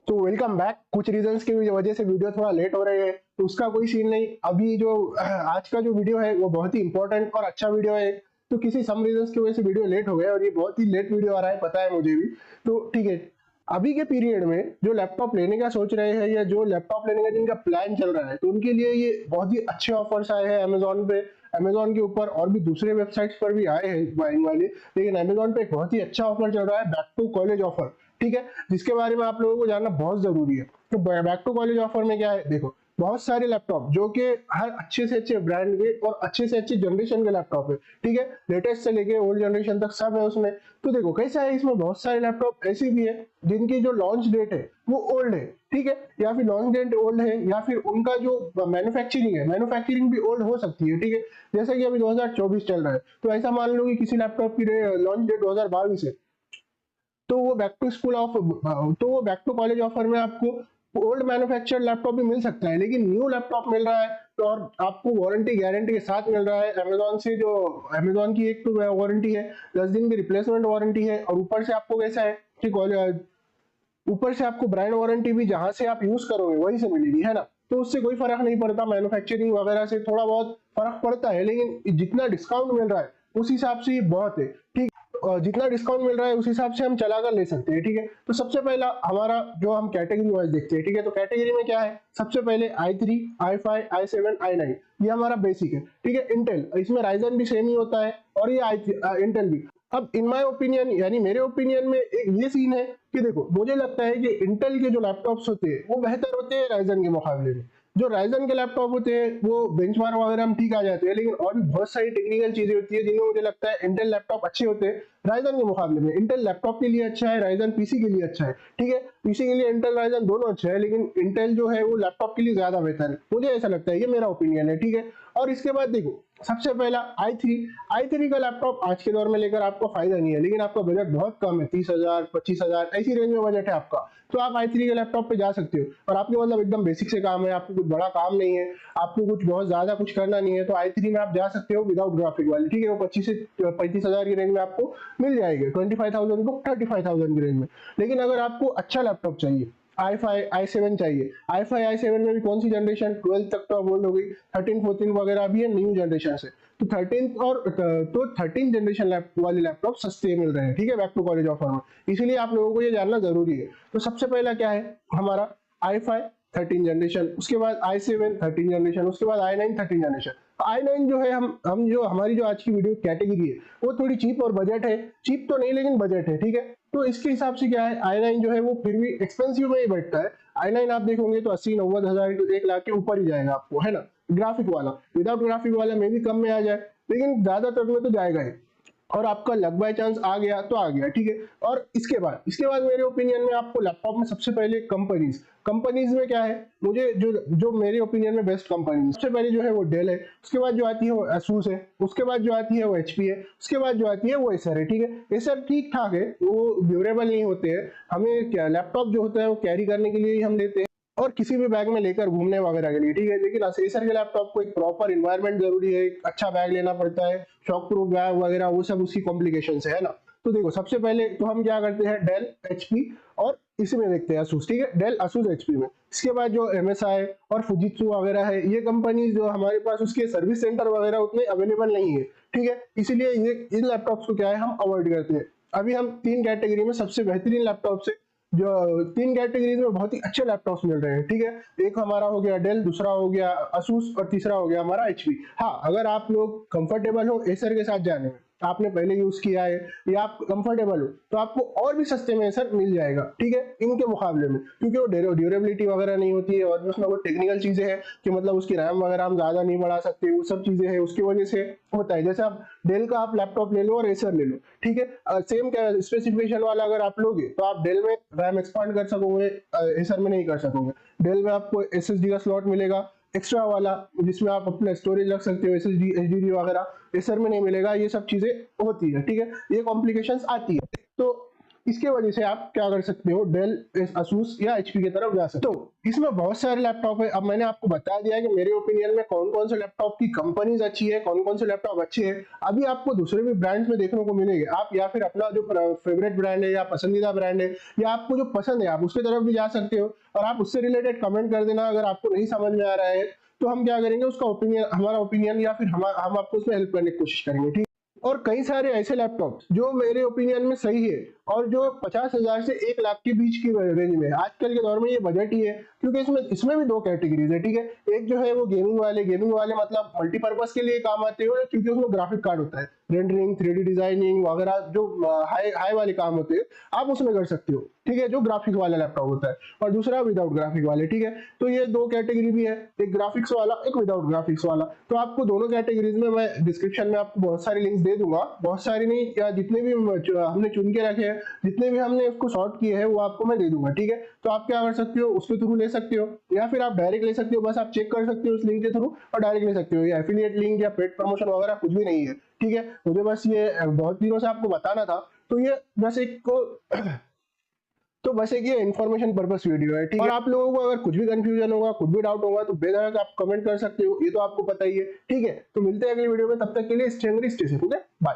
तो welcome back. कुछ reasons की वजह से वीडियो थोड़ा लेट हो रहे हैं, तो उसका कोई सीन नहीं। अभी जो आज का जो वीडियो है वो बहुत ही इंपॉर्टेंट और अच्छा वीडियो है। तो किसी सम रीजंस की वजह से वीडियो लेट हो गया और ये बहुत ही लेट वीडियो आ रहा है, पता है मुझे भी। तो ठीक है, अभी के पीरियड में जो लैपटॉप लेने का सोच रहे हैं या जो लैपटॉप लेने का जिनका प्लान चल रहा है, तो उनके लिए ये बहुत ही अच्छे ऑफर्स आए हैं अमेजोन पे। अमेजोन के ऊपर और भी दूसरे वेबसाइट्स पर भी आए हैं बाइंग वाले, लेकिन अमेजोन पे एक बहुत ही अच्छा ऑफर चल रहा है, बैक टू कॉलेज ऑफर। ठीक है, जिसके बारे में आप लोगों को जानना बहुत जरूरी है। तो बैक टू कॉलेज ऑफर में क्या है, देखो बहुत सारे लैपटॉप जो कि हर अच्छे से अच्छे ब्रांड के और अच्छे से अच्छे जनरेशन के लैपटॉप है। ठीक है, लेटेस्ट से लेके ओल्ड जनरेशन तक सब है उसमें। तो देखो कैसा है, इसमें बहुत सारे लैपटॉप ऐसे भी है जिनकी जो लॉन्च डेट है वो ओल्ड है। ठीक है, या फिर लॉन्च डेट ओल्ड है या फिर उनका जो मैन्युफैक्चरिंग भी ओल्ड हो सकती है। ठीक है, जैसे कि अभी 2024 चल रहा है, तो ऐसा मान लो कि किसी लैपटॉप की लॉन्च डेट 2022 है, तो वो बैक टू कॉलेज ऑफर में आपको ओल्ड मैन्युफैक्चर लैपटॉप भी मिल सकता है, लेकिन न्यू लैपटॉप मिल रहा है। तो और आपको वारंटी गारंटी के साथ मिल रहा है अमेजोन से। जो अमेजोन की एक तो वारंटी है, 10 दिन की रिप्लेसमेंट वारंटी है, और ऊपर से आपको कैसा है कि ऊपर से आपको ब्रांड वारंटी भी जहां से आप यूज करोगे वहीं से मिलेगी, है ना। तो उससे कोई फर्क नहीं पड़ता, मैन्युफैक्चरिंग वगैरह से थोड़ा बहुत फर्क पड़ता है, लेकिन जितना डिस्काउंट मिल रहा है उस हिसाब से ये बहुत है। ठीक, जितना डिस्काउंट मिल रहा है उस हिसाब से हम चला कर ले सकते हैं। ठीक है, तो सबसे पहला हमारा जो हम कैटेगरी वाइज देखते हैं। ठीक है, तो कैटेगरी में क्या है, सबसे पहले i3, i5, i7, i9, ये हमारा बेसिक है। ठीक है, इंटेल, इसमें राइजन भी सेम ही होता है और ये इंटेल भी। अब इन माय ओपिनियन, यानी मेरे ओपिनियन में ये सीन है कि देखो मुझे लगता है कि इंटेल के जो लैपटॉप्स होते हैं वो बेहतर होते हैं राइजन के मुकाबले में। जो राइजन के लैपटॉप होते हैं वो बेंचमार्क वगैरह हम ठीक आ जाते हैं, लेकिन और भी बहुत सारी टेक्निकल चीजें होती है जिनमें मुझे लगता है इंटेल लैपटॉप अच्छे होते हैं राइजन के मुकाबले में। इंटेल लैपटॉप के लिए अच्छा है, राइजन पीसी के लिए अच्छा है। ठीक है, पीसी के लिए इंटेल राइजन दोनों अच्छा है, लेकिन इंटेल जो है वो लैपटॉप के लिए ज्यादा बेहतर है, मुझे ऐसा लगता है, ये मेरा ओपिनियन है। ठीक है, और इसके बाद देखो सबसे पहला i3 का लैपटॉप आज के दौर में लेकर आपको फायदा नहीं है, लेकिन आपका बजट बहुत कम है, 30,000 25,000 ऐसी रेंज में बजट है आपका, तो आप i3 के लैपटॉप पे जा सकते हो। और आपके मतलब एकदम बेसिक से काम है, आपको कुछ बड़ा काम नहीं है, आपको कुछ बहुत ज्यादा कुछ करना नहीं है, तो i3 में आप जा सकते हो विदाउट ग्राफिक वाली। ठीक है, वो 25 से 35,000 की रेंज में आपको मिल जाएगी, 25,000 टू 35,000 की रेंज में। लेकिन अगर आपको अच्छा लैपटॉप चाहिए, i5 i7 चाहिए, i5 i7 में भी कौन सी जनरेशन, 12 तक तो बोल्ड हो गई, 13 14 वगैरह भी है न्यू जनरेशन से। तो 13 जनरेशन वाले लैपटॉप सस्ते मिल रहे हैं। ठीक है, बैक टू कॉलेज ऑफर में, इसलिए आप लोगों को ये जानना जरूरी है। तो सबसे पहला क्या है हमारा i5 13 जनरेशन, उसके बाद i7 13 जनरेशन, उसके बाद i9 13 जनरेशन। i9 जो है हम जो हमारी जो आज की वीडियो कैटेगरी है वो थोड़ी चीप और बजट है, चीप तो नहीं लेकिन बजट है। ठीक है, तो इसके हिसाब से क्या है, i9 जो है वो फिर भी एक्सपेंसिव में ही बैठता है। i9 आप देखोगे तो 80-90 हजार 1 लाख के ऊपर ही जाएगा आपको, है ना। ग्राफिक वाला, विदाउट ग्राफिक वाला में भी कम में आ जाए, लेकिन ज्यादातर में तो जाएगा ही। और आपका लक बाय चांस आ गया तो आ गया। ठीक है, और इसके बाद मेरे ओपिनियन में आपको लैपटॉप में सबसे पहले कंपनीज में क्या है, मुझे जो जो मेरे ओपिनियन में बेस्ट कंपनी सबसे पहले जो है वो डेल है, उसके बाद जो आती है वो asus है, उसके बाद जो आती है वो HP है, उसके बाद जो आती है वो एसर है। ठीक है, एसर ठीक ठाक है, वो ड्यूरेबल नहीं होते हैं, हमें क्या लैपटॉप जो होता है वो कैरी करने के लिए ही हम लेते हैं और किसी भी बैग में लेकर घूमने वगैरह के लिए। ठीक है, लेकिन एसर के लैपटॉप को एक प्रॉपर इन्वायरमेंट जरूरी है, एक अच्छा बैग लेना पड़ता है, शॉक प्रूफ बैग वगैरह, वो सब उसकी कॉम्प्लिकेशन है ना। तो देखो सबसे पहले तो हम क्या करते हैं, डेल HP और इसी में देखते हैं asus। ठीक है, डेल asus HP में। इसके बाद जो MSI और फुजित्सु वगैरह है, ये कंपनी जो हमारे पास उसके सर्विस सेंटर वगैरह उतने अवेलेबल नहीं है। ठीक है, इसीलिए ये इन लैपटॉप्स को क्या है हम अवॉइड करते हैं। अभी हम 3 कैटेगरी में सबसे बेहतरीन लैपटॉप से जो 3 कैटेगरीज में बहुत ही अच्छे लैपटॉप्स मिल रहे हैं। ठीक है, एक हमारा हो गया डेल, दूसरा हो गया asus और तीसरा हो गया हमारा HP। हाँ, अगर आप लोग कंफर्टेबल हो एसर के साथ जाने में, आपने पहले यूज किया है या आप कंफर्टेबल हो, तो आपको और भी सस्ते में एसर मिल जाएगा। ठीक है, इनके मुकाबले में, क्योंकि वो ड्यूरेबिलिटी वगैरह नहीं होती है और भी उसमें वो टेक्निकल चीजें हैं कि मतलब उसकी रैम वगैरह हम ज्यादा नहीं बढ़ा सकते, वो सब चीजें हैं, उसकी वजह से होता है। जैसे आप डेल का आप लैपटॉप ले लो और एसर ले लो, ठीक है, सेम स्पेसिफिकेशन वाला अगर आप लोगे तो आप डेल में रैम एक्सपांड कर सकोगे, एसर में नहीं कर सकोगे। डेल में आपको SSD का स्लॉट मिलेगा एक्स्ट्रा वाला, जिसमें आप अपना स्टोरेज रख सकते हो, SSD HDD वगैरह, एसर में नहीं मिलेगा। ये सब चीजें होती है। ठीक है, ये कॉम्प्लिकेशंस आती है। तो इसके वजह से आप क्या कर सकते हो, डेल, असूस या एचपी की तरफ जा सकते हो। तो इसमें बहुत सारे लैपटॉप है। अब मैंने आपको बता दिया है कि मेरे ओपिनियन में कौन कौन से लैपटॉप की कंपनीज अच्छी है, कौन कौन से लैपटॉप अच्छे हैं। अभी आपको दूसरे भी ब्रांड्स में देखने को मिलेंगे, आप या फिर अपना जो फेवरेट ब्रांड है या पसंदीदा ब्रांड है या आपको जो पसंद है आप उसकी तरफ भी जा सकते हो, और आप उससे रिलेटेड कमेंट कर देना। अगर आपको नहीं समझ में आ रहा है तो हम क्या करेंगे, उसका ओपिनियन, हमारा ओपिनियन या फिर हम आपको उसमें हेल्प करने की कोशिश करेंगे, ठीक। और कई सारे ऐसे लैपटॉप जो मेरे ओपिनियन में सही है और जो 50,000 से 1 लाख के बीच की रेंज में, आजकल के दौर में ये बजट ही है, क्योंकि इसमें भी दो कैटेगरीज है, ठीक है। एक जो है वो गेमिंग वाले मतलब मल्टीपर्पज के लिए काम आते हैं, क्योंकि उसमें ग्राफिक कार्ड होता है, रेंडरिंग, 3D डिजाइनिंग वगैरह जो हाई हाई वाले काम होते हैं आप उसमें कर सकते हो, ठीक है, जो ग्राफिक्स वाला लैपटॉप होता है। और दूसरा विदाउट ग्राफिक वाले, ठीक है। तो ये दो कैटेगरी भी है, एक ग्राफिक्स वाला, एक विदाउट ग्राफिक्स वाला। तो आपको दोनों कैटेगरीज में मैं डिस्क्रिप्शन में आपको बहुत सारी लिंक्स दे दूंगा, बहुत सारी नहीं, या जितने भी हमने चुन के रखे हैं, जितने भी हमने उसको शॉर्ट किए हैं वो आपको मैं दे दूंगा, ठीक है। तो आप क्या कर सकते हो, उसके थ्रू ले सकते हो, या फिर आप डायरेक्ट ले सकते हो, बस आप चेक कर सकते हो उस लिंक के थ्रू और डायरेक्ट ले सकते हो। ये एफिलिएट लिंक या पेड प्रमोशन वगैरह कुछ भी नहीं है, ठीक है। मुझे बस ये बहुत दिनों से आपको बताना था, तो ये बस एक को तो बस एक ये इन्फॉर्मेशन पर्पस वीडियो है, ठीक है। और आप लोगों को अगर कुछ भी कंफ्यूजन होगा, कुछ भी डाउट होगा तो बेझिझक आप कमेंट कर सकते हो, ये तो आपको पता ही है, ठीक है। तो मिलते हैं अगली वीडियो में, तब तक के लिए stay hungry, stay safe, okay, bye.